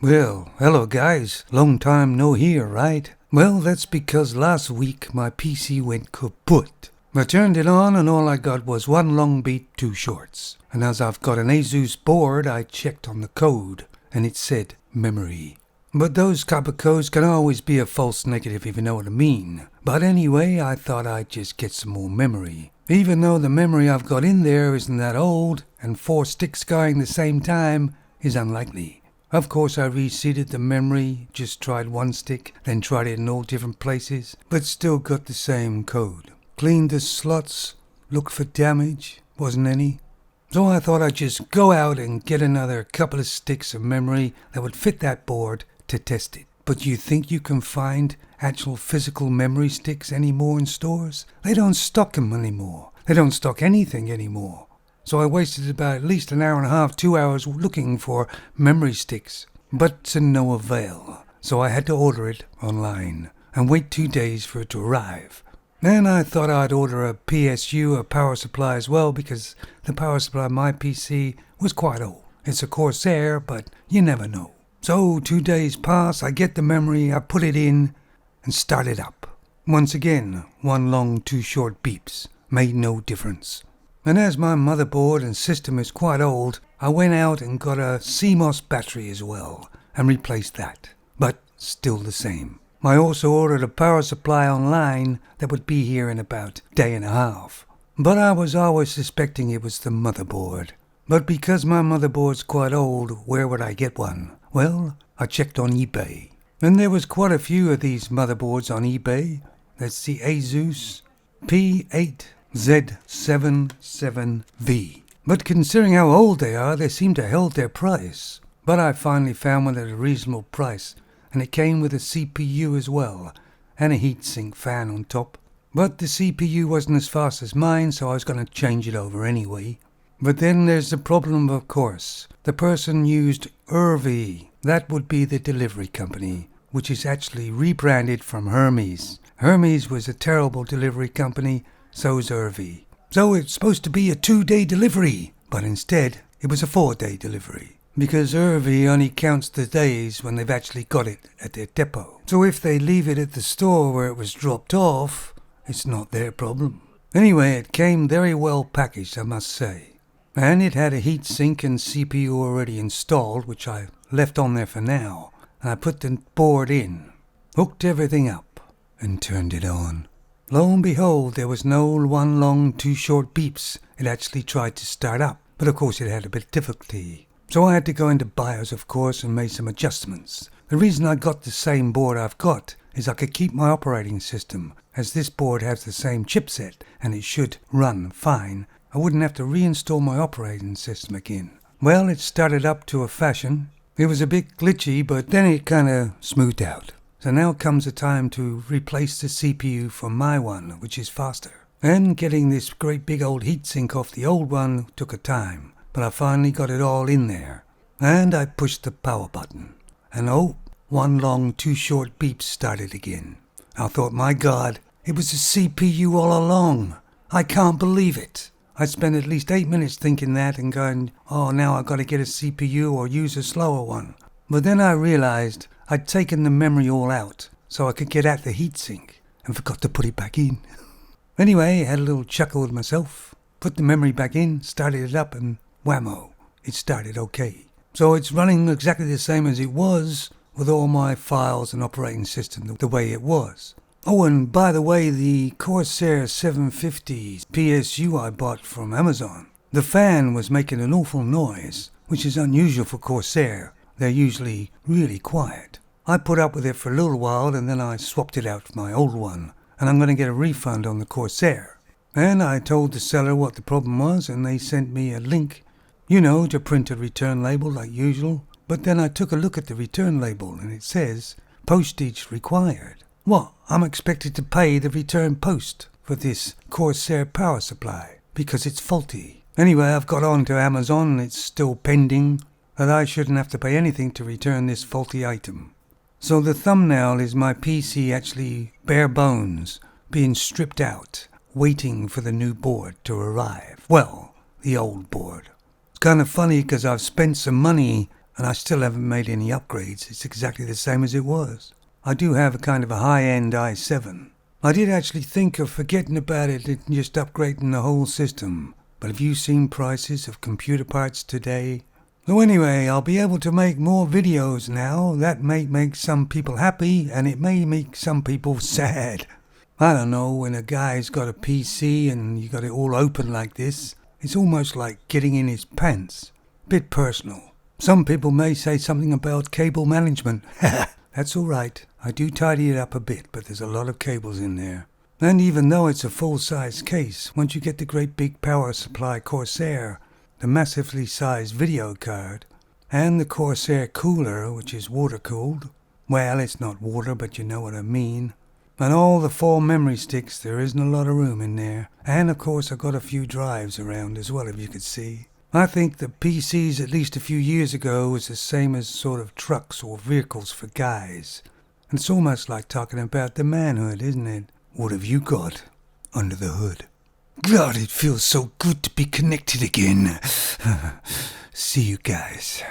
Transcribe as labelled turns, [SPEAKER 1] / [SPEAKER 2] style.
[SPEAKER 1] Well, hello guys. Long time no hear, right? Well, that's because last week my PC went kaput. I turned it on and all I got was one long beat, two shorts. And as I've got an Asus board, I checked on the code and it said memory. But those copper codes can always be a false negative if you know what I mean. But anyway, I thought I'd just get some more memory. Even though the memory I've got in there isn't that old, and 4 sticks going the same time is unlikely. Of course, I reseated the memory, just tried one stick, then tried it in all different places, but still got the same code. Cleaned the slots, looked for damage, wasn't any. So I thought I'd just go out and get another couple of sticks of memory that would fit that board to test it. But you think you can find actual physical memory sticks anymore in stores? They don't stock them anymore. They don't stock anything anymore. So I wasted about at least an hour and a half, 2 hours looking for memory sticks, but to no avail. So I had to order it online and wait 2 days for it to arrive. Then I thought I'd order a PSU, a power supply as well, because the power supply of my PC was quite old. It's a Corsair, but you never know. So 2 days pass, I get the memory, I put it in and start it up. Once again, one long, 2 short beeps. Made no difference. And as my motherboard and system is quite old, I went out and got a CMOS battery as well and replaced that. But still the same. I also ordered a power supply online that would be here in about a day and a half. But I was always suspecting it was the motherboard. But because my motherboard's quite old, where would I get one? Well, I checked on eBay. And there was quite a few of these motherboards on eBay. That's the Asus P8Z77V. But considering how old they are, they seem to have held their price. But I finally found one at a reasonable price, and it came with a CPU as well, and a heatsink fan on top. But the CPU wasn't as fast as mine, so I was going to change it over anyway. But then there's the problem, of course. The person used Irvi. That would be the delivery company, which is actually rebranded from Hermes. Hermes was a terrible delivery company, so's Irvi. So it's supposed to be a 2-day delivery, but instead it was a 4-day delivery. Because Irvi only counts the days when they've actually got it at their depot. So if they leave it at the store where it was dropped off, it's not their problem. Anyway, it came very well packaged, I must say. And it had a heatsink and CPU already installed, which I left on there for now. And I put the board in, hooked everything up, and turned it on. Lo and behold, there was no one long, 2 short beeps. It actually tried to start up, but of course it had a bit of difficulty. So I had to go into BIOS, of course, and made some adjustments. The reason I got the same board I've got is I could keep my operating system, as this board has the same chipset, and it should run fine. I wouldn't have to reinstall my operating system again. Well, it started up to a fashion. It was a bit glitchy, but then it kind of smoothed out. So now comes the time to replace the CPU for my one, which is faster. And getting this great big old heatsink off the old one took a time. But I finally got it all in there. And I pushed the power button. And oh, one long, 2 short beeps started again. I thought, my God, it was the CPU all along. I can't believe it. I spent at least 8 minutes thinking that and going, oh, now I've got to get a CPU or use a slower one. But then I realized I'd taken the memory all out so I could get at the heatsink and forgot to put it back in. Anyway, I had a little chuckle with myself, put the memory back in, started it up, and whammo, it started okay. So it's running exactly the same as it was with all my files and operating system the way it was. Oh, and by the way, the Corsair 750 PSU I bought from Amazon, the fan was making an awful noise, which is unusual for Corsair. They're usually really quiet. I put up with it for a little while and then I swapped it out for my old one, and I'm going to get a refund on the Corsair. And I told the seller what the problem was, and they sent me a link, to print a return label like usual. But then I took a look at the return label and it says, postage required. What? I'm expected to pay the return post for this Corsair power supply because it's faulty. Anyway, I've got on to Amazon and it's still pending that I shouldn't have to pay anything to return this faulty item. So the thumbnail is my PC actually bare bones, being stripped out, waiting for the new board to arrive. Well, the old board. It's kind of funny because I've spent some money and I still haven't made any upgrades. It's exactly the same as it was. I do have a kind of a high-end i7. I did actually think of forgetting about it and just upgrading the whole system. But have you seen prices of computer parts today? So anyway, I'll be able to make more videos now. That may make some people happy, and it may make some people sad. I don't know, when a guy's got a PC and you got it all open like this, it's almost like getting in his pants. Bit personal. Some people may say something about cable management. That's alright. I do tidy it up a bit, but there's a lot of cables in there. And even though it's a full-size case, once you get the great big power supply Corsair, the massively sized video card, and the Corsair cooler, which is water-cooled, well, it's not water, but you know what I mean, and all the 4 memory sticks, there isn't a lot of room in there. And of course I've got a few drives around as well, if you could see. I think the PCs at least a few years ago was the same as sort of trucks or vehicles for guys. And it's almost like talking about the manhood, isn't it? What have you got under the hood? God, it feels so good to be connected again. See you guys.